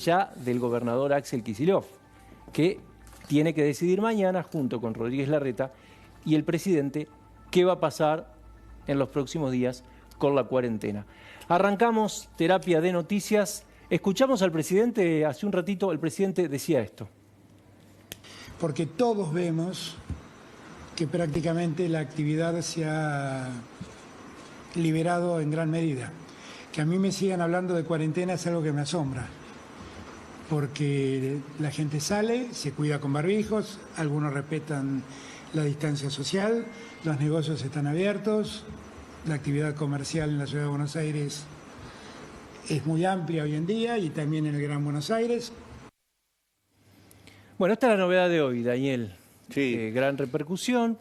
allá del gobernador Axel Kicillof, que tiene que decidir mañana, junto con Rodríguez Larreta y el presidente, qué va a pasar en los próximos días con la cuarentena. Arrancamos terapia de noticias. Escuchamos al presidente hace un ratito. El presidente decía esto. Porque todos vemos que prácticamente la actividad se ha liberado en gran medida. Que a mí me sigan hablando de cuarentena es algo que me asombra, porque la gente sale, se cuida con barbijos, algunos respetan la distancia social, los negocios están abiertos, la actividad comercial en la Ciudad de Buenos Aires es muy amplia hoy en día y también en el Gran Buenos Aires. Bueno, esta es la novedad de hoy, Daniel. Sí. Gran repercusión.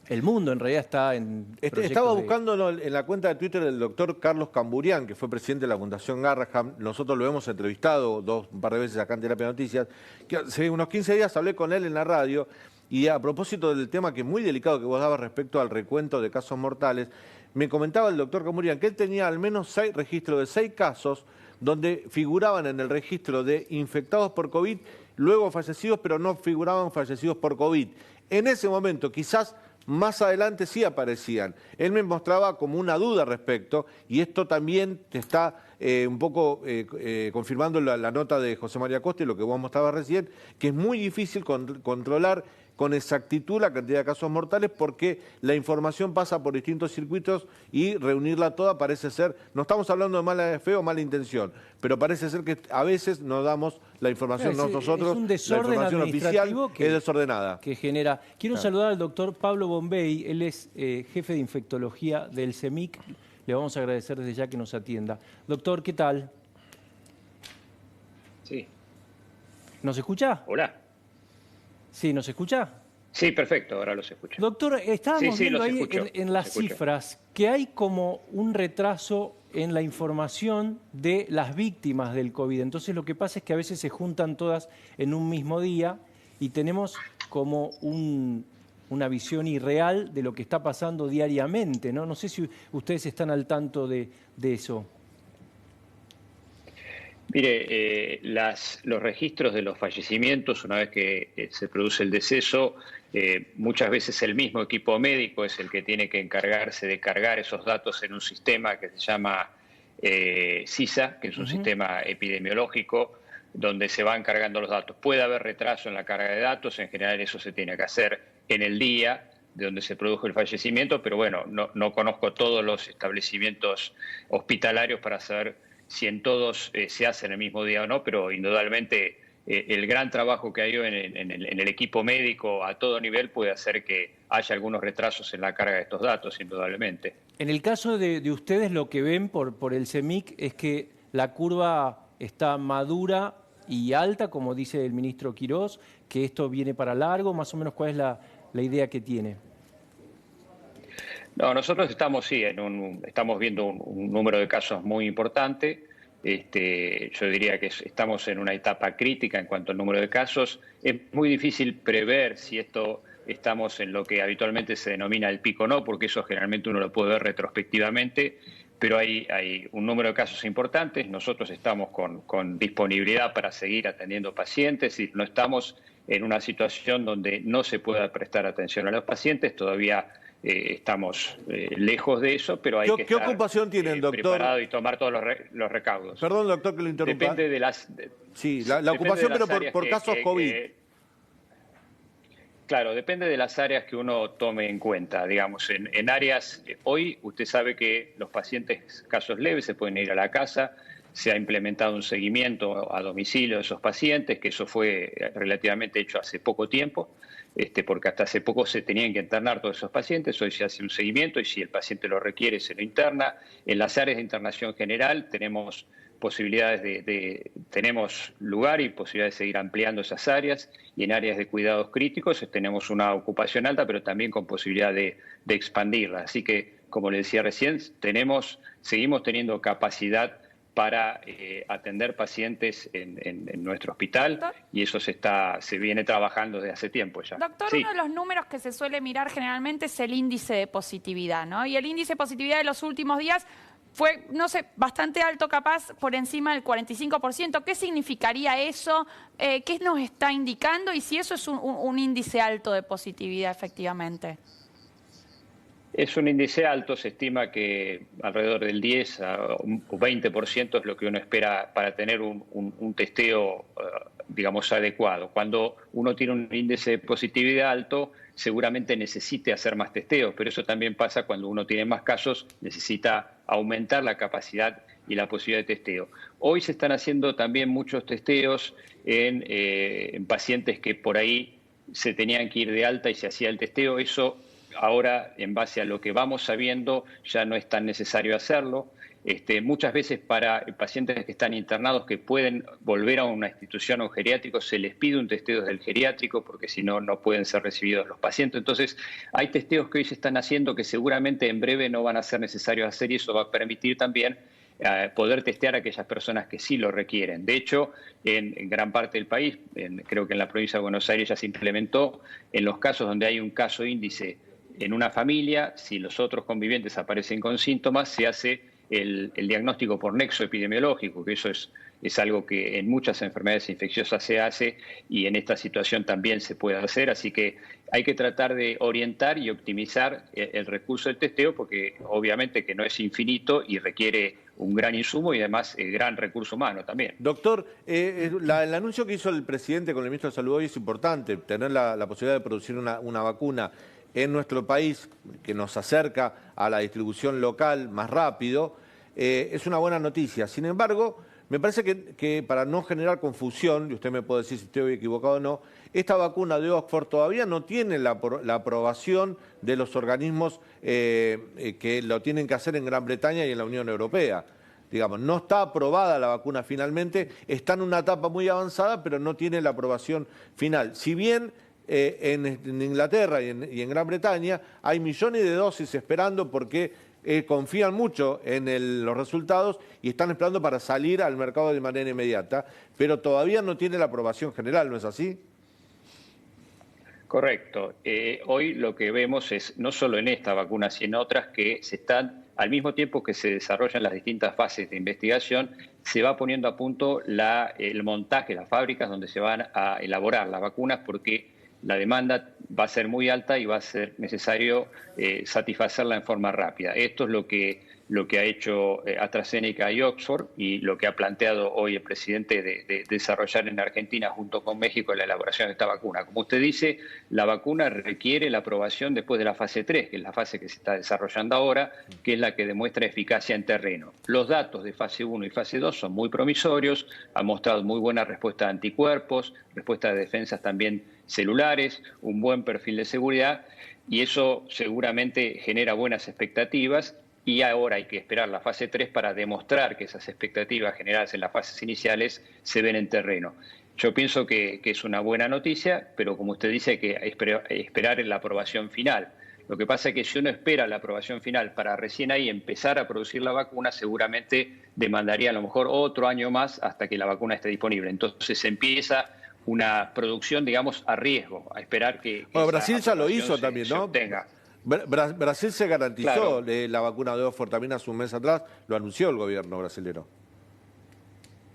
El mundo en realidad está en... Estaba buscando en la cuenta de Twitter del doctor Carlos Camburián, que fue presidente de la Fundación Garraham. Nosotros lo hemos entrevistado un par de veces acá en Terapia de Noticias. Que hace unos 15 días hablé con él en la radio y a propósito del tema que es muy delicado que vos dabas respecto al recuento de casos mortales, me comentaba el doctor Camburián que él tenía al menos 6 registros de 6 casos donde figuraban en el registro de infectados por COVID, luego fallecidos, pero no figuraban fallecidos por COVID. En ese momento, quizás más adelante sí aparecían. Él me mostraba como una duda al respecto, y esto también te está un poco confirmando la nota de José María Costa y lo que vos mostrabas recién, que es muy difícil controlar con exactitud la cantidad de casos mortales porque la información pasa por distintos circuitos y reunirla toda parece ser, no estamos hablando de mala fe o mala intención, pero parece ser que a veces no damos la información nosotros, es un desorden la información oficial que es desordenada. Que genera. Quiero saludar al doctor Pablo Bombey, él es jefe de infectología del CEMIC, le vamos a agradecer desde ya que nos atienda. Doctor, ¿qué tal? Sí. ¿Nos escucha? Hola. Sí, ¿nos escucha? Sí, perfecto, ahora los escucho. Doctor, estábamos viendo ahí escucho, en las cifras que hay como un retraso en la información de las víctimas del COVID. Entonces lo que pasa es que a veces se juntan todas en un mismo día y tenemos como una visión irreal de lo que está pasando diariamente, ¿no? No sé si ustedes están al tanto de eso. Mire, los registros de los fallecimientos, una vez que se produce el deceso, muchas veces el mismo equipo médico es el que tiene que encargarse de cargar esos datos en un sistema que se llama CISA, que es un sistema epidemiológico, donde se van cargando los datos. Puede haber retraso en la carga de datos, en general eso se tiene que hacer en el día de donde se produjo el fallecimiento, pero bueno, no conozco todos los establecimientos hospitalarios para saber si en todos se hace en el mismo día o no, pero indudablemente el gran trabajo que hay en el equipo médico a todo nivel puede hacer que haya algunos retrasos en la carga de estos datos, indudablemente. En el caso de ustedes, lo que ven por el CEMIC es que la curva está madura y alta, como dice el ministro Quirós, que esto viene para largo, más o menos, ¿cuál es la idea que tiene? No, nosotros estamos, estamos viendo un número de casos muy importante. Yo diría que estamos en una etapa crítica en cuanto al número de casos. Es muy difícil prever si estamos en lo que habitualmente se denomina el pico o no, porque eso generalmente uno lo puede ver retrospectivamente, pero hay un número de casos importantes. Nosotros estamos con disponibilidad para seguir atendiendo pacientes y no estamos en una situación donde no se pueda prestar atención a los pacientes. Todavía estamos lejos de eso, pero hay que estar ocupación tienen, doctor? Preparado y tomar todos los recaudos. Perdón, doctor, que lo interrumpa. Depende de las... Sí, la ocupación, pero por casos COVID. Claro, depende de las áreas que uno tome en cuenta. Digamos, en áreas... Hoy usted sabe que los pacientes casos leves se pueden ir a la casa. Se ha implementado un seguimiento a domicilio de esos pacientes, que eso fue relativamente hecho hace poco tiempo, porque hasta hace poco se tenían que internar todos esos pacientes. Hoy se hace un seguimiento y si el paciente lo requiere se lo interna. En las áreas de internación general tenemos posibilidades tenemos lugar y posibilidades de seguir ampliando esas áreas, y en áreas de cuidados críticos tenemos una ocupación alta, pero también con posibilidad de expandirla. Así que, como le decía recién, seguimos teniendo capacidad para atender pacientes en nuestro hospital. Doctor, y eso se viene trabajando desde hace tiempo ya. Doctor, sí. Uno de los números que se suele mirar generalmente es el índice de positividad, ¿no? Y el índice de positividad de los últimos días fue, no sé, bastante alto, capaz por encima del 45%. ¿Qué significaría eso? ¿Qué nos está indicando? Y si eso es un índice alto de positividad, efectivamente. Es un índice alto, se estima que alrededor del 10 o 20% es lo que uno espera para tener un testeo, digamos, adecuado. Cuando uno tiene un índice de positividad alto, seguramente necesite hacer más testeos, pero eso también pasa cuando uno tiene más casos, necesita aumentar la capacidad y la posibilidad de testeo. Hoy se están haciendo también muchos testeos en pacientes que por ahí se tenían que ir de alta y se hacía el testeo. Eso ahora, en base a lo que vamos sabiendo, ya no es tan necesario hacerlo. Muchas veces para pacientes que están internados que pueden volver a una institución o un geriátrico, se les pide un testeo del geriátrico porque si no, no pueden ser recibidos los pacientes. Entonces, hay testeos que hoy se están haciendo que seguramente en breve no van a ser necesarios hacer y eso va a permitir también poder testear a aquellas personas que sí lo requieren. De hecho, en gran parte del país, creo que en la provincia de Buenos Aires ya se implementó, en los casos donde hay un caso índice en una familia, si los otros convivientes aparecen con síntomas, se hace el diagnóstico por nexo epidemiológico, que eso es algo que en muchas enfermedades infecciosas se hace y en esta situación también se puede hacer, así que hay que tratar de orientar y optimizar el recurso del testeo porque obviamente que no es infinito y requiere un gran insumo y además gran recurso humano también. Doctor, el anuncio que hizo el presidente con el ministro de Salud hoy es importante, tener la posibilidad de producir una vacuna en nuestro país, que nos acerca a la distribución local más rápido, es una buena noticia. Sin embargo, me parece que para no generar confusión, y usted me puede decir si estoy equivocado o no, esta vacuna de Oxford todavía no tiene la aprobación de los organismos que lo tienen que hacer en Gran Bretaña y en la Unión Europea. Digamos, no está aprobada la vacuna finalmente, está en una etapa muy avanzada, pero no tiene la aprobación final. Si bien en Inglaterra y en Gran Bretaña hay millones de dosis esperando porque confían mucho en los resultados y están esperando para salir al mercado de manera inmediata, pero todavía no tiene la aprobación general, ¿no es así? Correcto. Hoy lo que vemos es, no solo en esta vacuna, sino en otras que se están, al mismo tiempo que se desarrollan las distintas fases de investigación, se va poniendo a punto el montaje, las fábricas donde se van a elaborar las vacunas, porque la demanda va a ser muy alta y va a ser necesario satisfacerla en forma rápida. Esto es lo que ha hecho AstraZeneca y Oxford y lo que ha planteado hoy el presidente de desarrollar en Argentina junto con México la elaboración de esta vacuna. Como usted dice, la vacuna requiere la aprobación después de la fase 3, que es la fase que se está desarrollando ahora, que es la que demuestra eficacia en terreno. Los datos de fase 1 y fase 2 son muy promisorios, han mostrado muy buena respuesta de anticuerpos, respuesta de defensas también celulares, un buen perfil de seguridad y eso seguramente genera buenas expectativas y ahora hay que esperar la fase 3 para demostrar que esas expectativas generadas en las fases iniciales se ven en terreno. Yo pienso que es una buena noticia, pero como usted dice hay que esperar la aprobación final. Lo que pasa es que si uno espera la aprobación final para recién ahí empezar a producir la vacuna, seguramente demandaría a lo mejor otro año más hasta que la vacuna esté disponible. Entonces se empieza una producción, digamos, a riesgo, a esperar que bueno, Brasil ya lo hizo también, ¿no? Brasil se garantizó la vacuna de Oxford también hace un mes atrás, lo anunció el gobierno brasilero.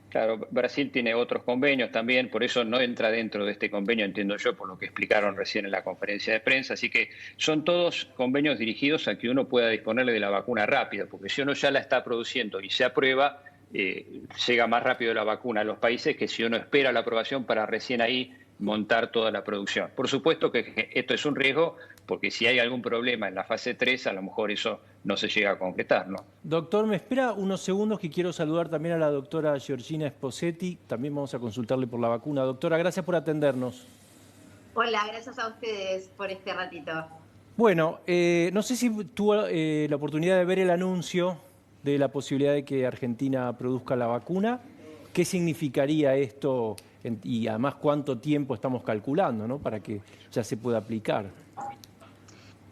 Claro, Brasil tiene otros convenios también, por eso no entra dentro de este convenio, entiendo yo, por lo que explicaron recién en la conferencia de prensa. Así que son todos convenios dirigidos a que uno pueda disponerle de la vacuna rápido, porque si uno ya la está produciendo y se aprueba, llega más rápido la vacuna a los países que si uno espera la aprobación para recién ahí montar toda la producción. Por supuesto que esto es un riesgo, porque si hay algún problema en la fase 3, a lo mejor eso no se llega a concretar, ¿no? Doctor, me espera unos segundos que quiero saludar también a la doctora Georgina Esposetti. También vamos a consultarle por la vacuna. Doctora, gracias por atendernos. Hola, gracias a ustedes por este ratito. Bueno, no sé si tuvo la oportunidad de ver el anuncio de la posibilidad de que Argentina produzca la vacuna. ¿Qué significaría esto y además cuánto tiempo estamos calculando, ¿no?, para que ya se pueda aplicar?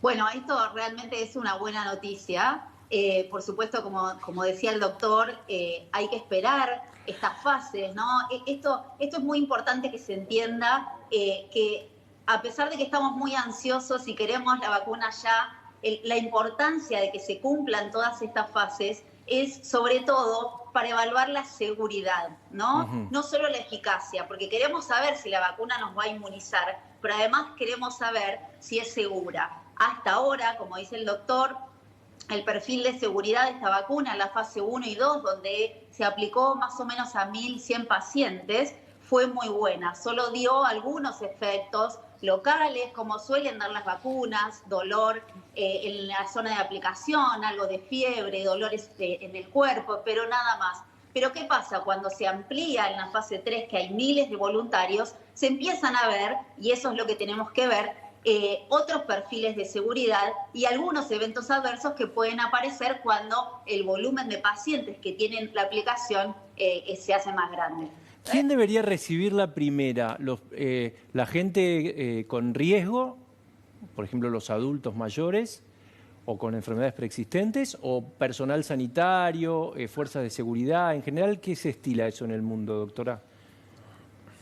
Bueno, esto realmente es una buena noticia. Por supuesto, como decía el doctor, hay que esperar estas fases, ¿no? Esto es muy importante que se entienda que a pesar de que estamos muy ansiosos y queremos la vacuna ya, la importancia de que se cumplan todas estas fases es sobre todo para evaluar la seguridad, ¿no? Ujú. No solo la eficacia, porque queremos saber si la vacuna nos va a inmunizar, pero además queremos saber si es segura. Hasta ahora, como dice el doctor, el perfil de seguridad de esta vacuna en la fase 1 y 2, donde se aplicó más o menos a 1.100 pacientes, fue muy buena. Solo dio algunos efectos locales, como suelen dar las vacunas, dolor en la zona de aplicación, algo de fiebre, dolores en el cuerpo, pero nada más. Pero ¿qué pasa? Cuando se amplía en la fase 3, que hay miles de voluntarios, se empiezan a ver, y eso es lo que tenemos que ver, otros perfiles de seguridad y algunos eventos adversos que pueden aparecer cuando el volumen de pacientes que tienen la aplicación se hace más grande. ¿Quién debería recibir la primera? ¿La gente con riesgo, por ejemplo los adultos mayores o con enfermedades preexistentes, o personal sanitario, fuerzas de seguridad? En general, ¿qué se estila eso en el mundo, doctora?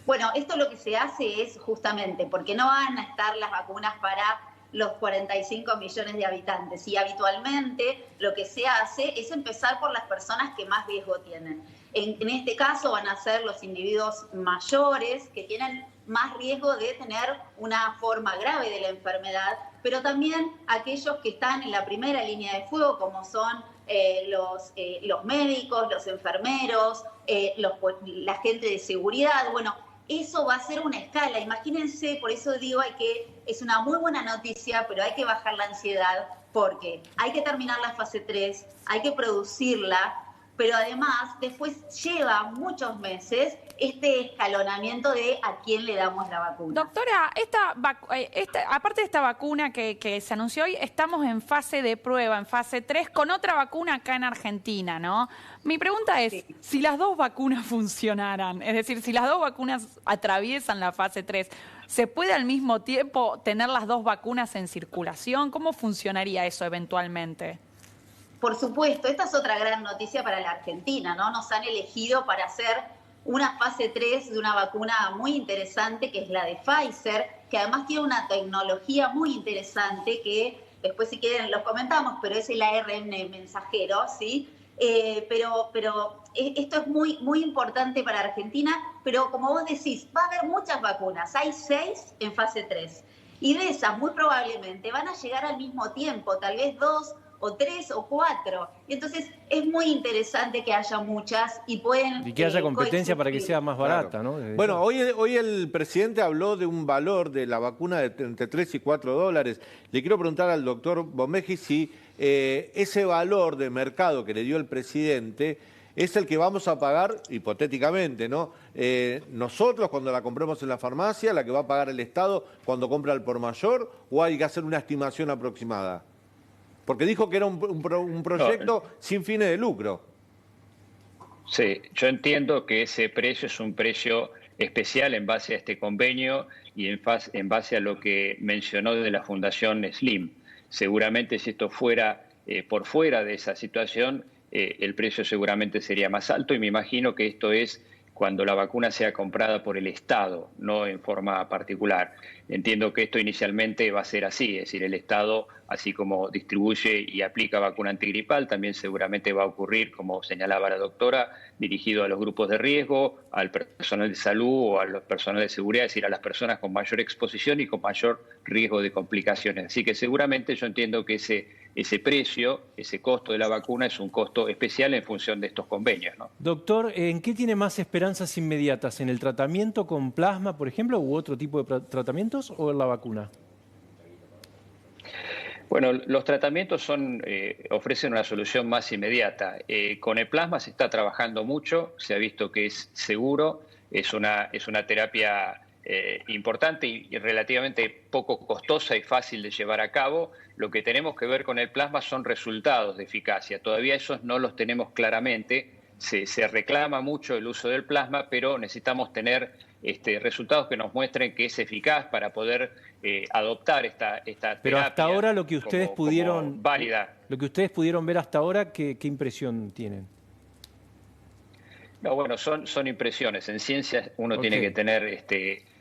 Bueno, esto lo que se hace es justamente porque no van a estar las vacunas para los 45 millones de habitantes y habitualmente lo que se hace es empezar por las personas que más riesgo tienen. En este caso van a ser los individuos mayores que tienen más riesgo de tener una forma grave de la enfermedad, pero también aquellos que están en la primera línea de fuego, como son los médicos, los enfermeros, la gente de seguridad. Bueno, eso va a ser una escala. Imagínense, por eso digo, es una muy buena noticia, pero hay que bajar la ansiedad porque hay que terminar la fase 3, hay que producirla, pero además después lleva muchos meses este escalonamiento de a quién le damos la vacuna. Doctora, aparte de esta vacuna que se anunció hoy, estamos en fase de prueba, en fase 3, con otra vacuna acá en Argentina, ¿no? Mi pregunta es, si las dos vacunas funcionaran, es decir, si las dos vacunas atraviesan la fase 3, ¿se puede al mismo tiempo tener las dos vacunas en circulación? ¿Cómo funcionaría eso eventualmente? Por supuesto, esta es otra gran noticia para la Argentina, ¿no? Nos han elegido para hacer una fase 3 de una vacuna muy interesante, que es la de Pfizer, que además tiene una tecnología muy interesante que después si quieren los comentamos, pero es el ARN mensajero, ¿sí? Pero esto es muy, muy importante para Argentina, pero como vos decís, va a haber muchas vacunas, hay 6 en fase 3, y de esas muy probablemente van a llegar al mismo tiempo, tal vez 2 o 3 o 4. Y entonces es muy interesante que haya muchas y pueden... Y que haya competencia para que sea más barata, claro, ¿no? Bueno, hoy el presidente habló de un valor de la vacuna de entre 3 y 4 dólares. Le quiero preguntar al doctor Bomeji si ese valor de mercado que le dio el presidente es el que vamos a pagar, hipotéticamente, ¿no? Nosotros cuando la compremos en la farmacia, la que va a pagar el Estado cuando compra al por mayor, o hay que hacer una estimación aproximada. Porque dijo que era un proyecto sin fines de lucro. Sí, yo entiendo que ese precio es un precio especial en base a este convenio y en base a lo que mencionó de la Fundación Slim. Seguramente si esto fuera por fuera de esa situación, el precio seguramente sería más alto y me imagino que esto es cuando la vacuna sea comprada por el Estado, no en forma particular. Entiendo que esto inicialmente va a ser así, es decir, el Estado, así como distribuye y aplica vacuna antigripal, también seguramente va a ocurrir, como señalaba la doctora, dirigido a los grupos de riesgo, al personal de salud o a los personal de seguridad, es decir, a las personas con mayor exposición y con mayor riesgo de complicaciones. Así que seguramente yo entiendo que ese precio, ese costo de la vacuna es un costo especial en función de estos convenios, ¿no? Doctor, ¿en qué tiene más esperanzas inmediatas? ¿En el tratamiento con plasma, por ejemplo, u otro tipo de tratamientos, o en la vacuna? Bueno, los tratamientos ofrecen una solución más inmediata. Con el plasma se está trabajando mucho, se ha visto que es seguro, es una terapia importante y relativamente poco costosa y fácil de llevar a cabo. Lo que tenemos que ver con el plasma son resultados de eficacia. Todavía esos no los tenemos claramente. Se reclama mucho el uso del plasma, pero necesitamos tener resultados que nos muestren que es eficaz para poder adoptar esta terapia. Pero hasta ahora lo que ustedes como válida. Lo que ustedes pudieron ver hasta ahora, ¿qué impresión tienen? No, bueno, son impresiones. En ciencia uno tiene que tener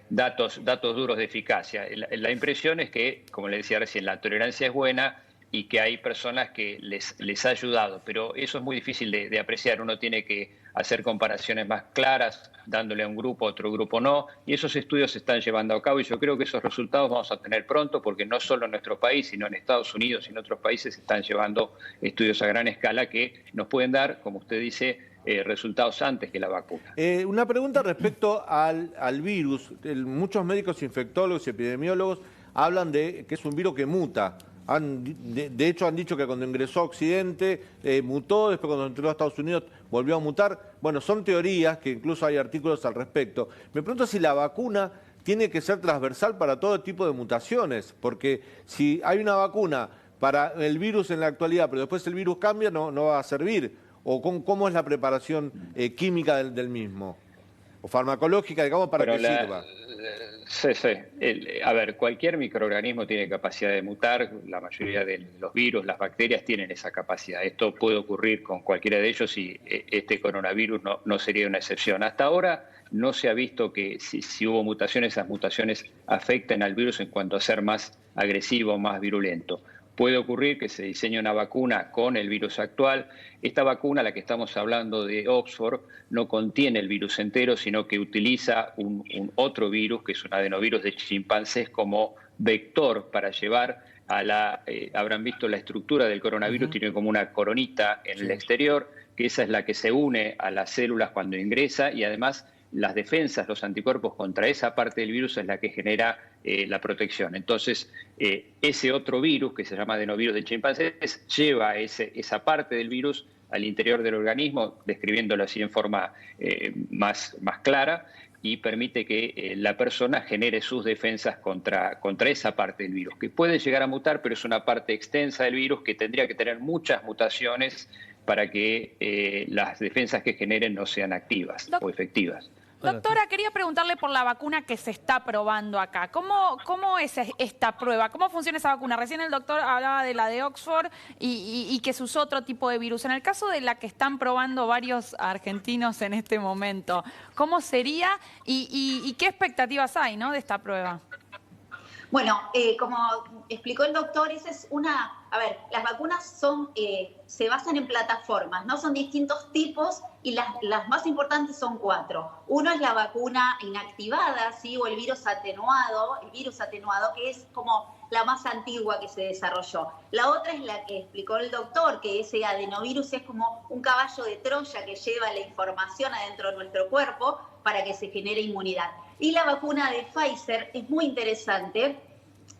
datos duros de eficacia. La impresión es que, como le decía recién, la tolerancia es buena, y que hay personas que les ha ayudado, pero eso es muy difícil de apreciar. Uno tiene que hacer comparaciones más claras, dándole a un grupo, a otro grupo no, y esos estudios se están llevando a cabo y yo creo que esos resultados vamos a tener pronto, porque no solo en nuestro país, sino en Estados Unidos y en otros países se están llevando estudios a gran escala que nos pueden dar, como usted dice, resultados antes que la vacuna. Una pregunta respecto al virus. Muchos médicos infectólogos y epidemiólogos hablan de que es un virus que muta. De hecho, han dicho que cuando ingresó a Occidente mutó, después cuando entró a Estados Unidos volvió a mutar. Bueno, son teorías, que incluso hay artículos al respecto. Me pregunto si la vacuna tiene que ser transversal para todo tipo de mutaciones, porque si hay una vacuna para el virus en la actualidad, pero después el virus cambia, no va a servir. ¿O cómo es la preparación química del mismo? O farmacológica, digamos, para que sirva. Sí. A ver, cualquier microorganismo tiene capacidad de mutar, la mayoría de los virus, las bacterias tienen esa capacidad. Esto puede ocurrir con cualquiera de ellos y este coronavirus no sería una excepción. Hasta ahora no se ha visto que si hubo mutaciones, esas mutaciones afecten al virus en cuanto a ser más agresivo, más virulento. Puede ocurrir que se diseñe una vacuna con el virus actual. Esta vacuna, la que estamos hablando de Oxford, no contiene el virus entero, sino que utiliza un otro virus, que es un adenovirus de chimpancés, como vector para llevar a habrán visto la estructura del coronavirus, tiene como una coronita en el exterior, que esa es la que se une a las células cuando ingresa y además las defensas, los anticuerpos contra esa parte del virus es la que genera la protección. Entonces, ese otro virus, que se llama adenovirus de chimpancés, lleva esa parte del virus al interior del organismo, describiéndolo así en forma más clara, y permite que la persona genere sus defensas contra esa parte del virus, que puede llegar a mutar, pero es una parte extensa del virus que tendría que tener muchas mutaciones para que las defensas que generen no sean activas o efectivas. Doctora, quería preguntarle por la vacuna que se está probando acá. ¿Cómo es esta prueba? ¿Cómo funciona esa vacuna? Recién el doctor hablaba de la de Oxford y que se usó otro tipo de virus. En el caso de la que están probando varios argentinos en este momento, ¿cómo sería y qué expectativas hay, ¿no, de esta prueba? Bueno, como explicó el doctor, esa es a ver, las vacunas se basan en plataformas, ¿no? Son distintos tipos y las más importantes son 4. Uno es la vacuna inactivada, ¿sí? O el virus atenuado, que es como la más antigua que se desarrolló. La otra es la que explicó el doctor, que ese adenovirus es como un caballo de Troya que lleva la información adentro de nuestro cuerpo para que se genere inmunidad. Y la vacuna de Pfizer es muy interesante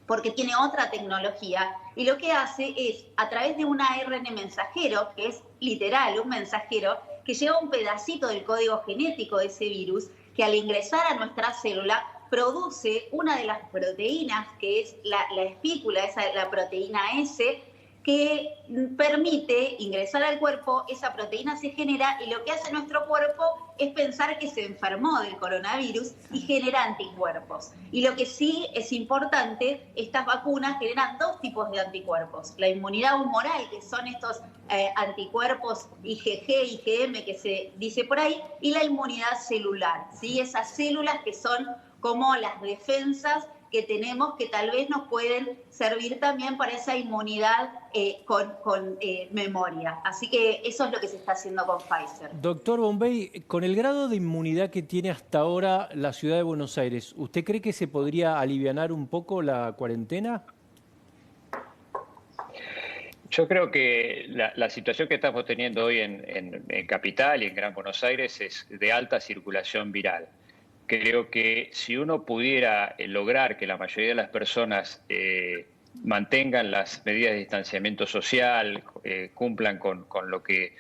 porque tiene otra tecnología y lo que hace es, a través de un ARN mensajero, que es literal un mensajero, que lleva un pedacito del código genético de ese virus, que al ingresar a nuestra célula produce una de las proteínas, que es la espícula, la proteína S, que permite ingresar al cuerpo, esa proteína se genera y lo que hace nuestro cuerpo es pensar que se enfermó del coronavirus y genera anticuerpos. Y lo que sí es importante, estas vacunas generan 2 tipos de anticuerpos. La inmunidad humoral, que son estos anticuerpos IgG, IgM que se dice por ahí, y la inmunidad celular, ¿sí? Esas células que son como las defensas que tenemos, que tal vez nos pueden servir también para esa inmunidad con memoria. Así que eso es lo que se está haciendo con Pfizer. Doctor Bombay, con el grado de inmunidad que tiene hasta ahora la ciudad de Buenos Aires, ¿usted cree que se podría alivianar un poco la cuarentena? Yo creo que la situación que estamos teniendo hoy en Capital y en Gran Buenos Aires es de alta circulación viral. Creo que si uno pudiera lograr que la mayoría de las personas mantengan las medidas de distanciamiento social, cumplan con lo que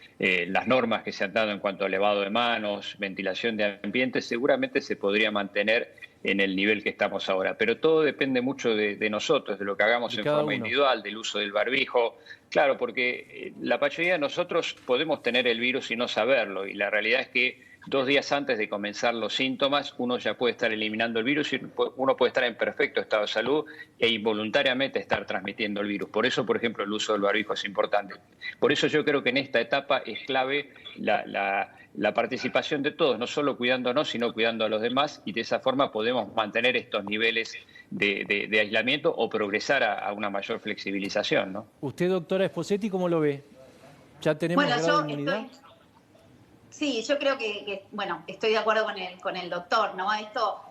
las normas que se han dado en cuanto a lavado de manos, ventilación de ambientes, seguramente se podría mantener en el nivel que estamos ahora. Pero todo depende mucho de nosotros, de lo que hagamos en forma individual, del uso del barbijo. Claro, porque la mayoría de nosotros podemos tener el virus y no saberlo, y la realidad es que 2 días antes de comenzar los síntomas, uno ya puede estar eliminando el virus y uno puede estar en perfecto estado de salud e involuntariamente estar transmitiendo el virus. Por eso, por ejemplo, el uso del barbijo es importante. Por eso yo creo que en esta etapa es clave la participación de todos, no solo cuidándonos, sino cuidando a los demás, y de esa forma podemos mantener estos niveles de aislamiento o progresar a una mayor flexibilización, ¿no? Usted, doctora Esposetti, ¿cómo lo ve? ¿Ya tenemos grado de inmunidad? Sí, yo creo bueno, estoy de acuerdo con el doctor, ¿no? Esto,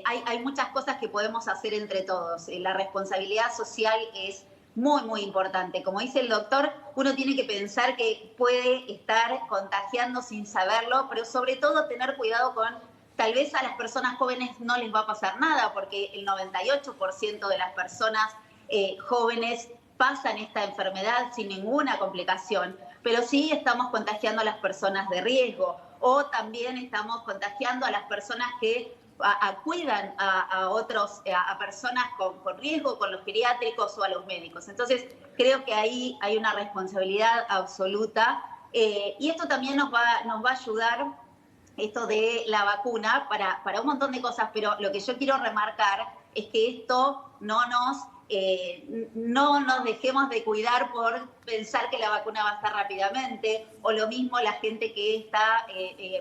hay muchas cosas que podemos hacer entre todos. La responsabilidad social es muy, muy importante. Como dice el doctor, uno tiene que pensar que puede estar contagiando sin saberlo, pero sobre todo tener cuidado con, tal vez a las personas jóvenes no les va a pasar nada, porque el 98% de las personas jóvenes pasan esta enfermedad sin ninguna complicación, pero sí estamos contagiando a las personas de riesgo, o también estamos contagiando a las personas que cuidan a otros, a personas con riesgo, con los geriátricos o a los médicos. Entonces, creo que ahí hay una responsabilidad absoluta, y esto también nos va a ayudar, esto de la vacuna, para un montón de cosas, pero lo que yo quiero remarcar es que esto no nos dejemos de cuidar por pensar que la vacuna va a estar rápidamente, o lo mismo la gente que está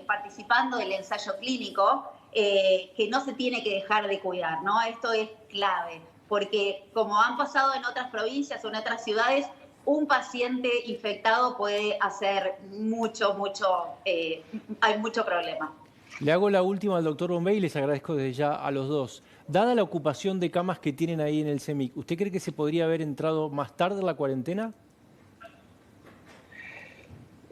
participando del ensayo clínico, que no se tiene que dejar de cuidar, ¿no? Esto es clave, porque como han pasado en otras provincias o en otras ciudades, un paciente infectado puede hacer hay mucho problema. Le hago la última al doctor Bombay y les agradezco desde ya a los dos. Dada la ocupación de camas que tienen ahí en el CEMIC, ¿usted cree que se podría haber entrado más tarde en la cuarentena?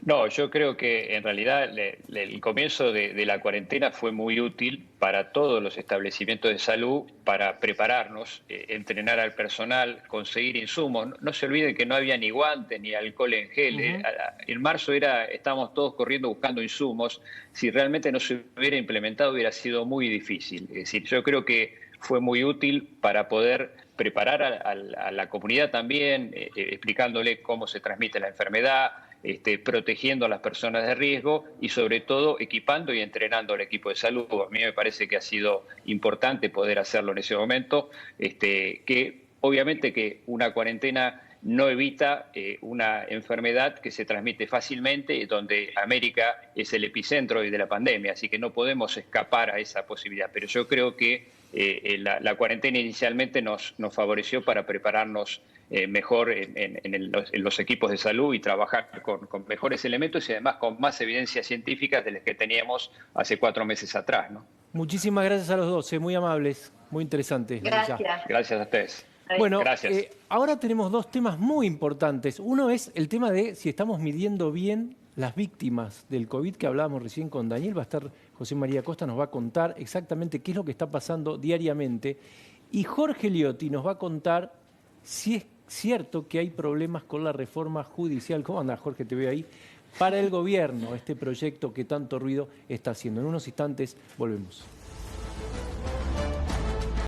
No, yo creo que en realidad el comienzo de la cuarentena fue muy útil para todos los establecimientos de salud, para prepararnos, entrenar al personal, conseguir insumos. No se olviden que no había ni guantes ni alcohol en gel. En marzo estábamos todos corriendo buscando insumos. Si realmente no se hubiera implementado hubiera sido muy difícil. Es decir, yo creo que fue muy útil para poder preparar a la comunidad también, explicándole cómo se transmite la enfermedad, protegiendo a las personas de riesgo y sobre todo equipando y entrenando al equipo de salud. A mí me parece que ha sido importante poder hacerlo en ese momento, que obviamente que una cuarentena no evita una enfermedad que se transmite fácilmente, donde América es el epicentro de la pandemia, así que no podemos escapar a esa posibilidad. Pero yo creo que la cuarentena inicialmente nos favoreció para prepararnos mejor en los equipos de salud y trabajar con mejores elementos y además con más evidencias científicas de las que teníamos hace 4 meses atrás, ¿no? Muchísimas gracias a los dos, muy amables, muy interesantes. Gracias. Gracias a ustedes. Bueno, gracias. Ahora tenemos dos temas muy importantes. Uno es el tema de si estamos midiendo bien las víctimas del COVID que hablábamos recién con Daniel. Va a estar José María Costa, nos va a contar exactamente qué es lo que está pasando diariamente. Y Jorge Liotti nos va a contar si es cierto que hay problemas con la reforma judicial. ¿Cómo anda, Jorge? Te veo ahí. Para el gobierno, este proyecto que tanto ruido está haciendo. En unos instantes volvemos.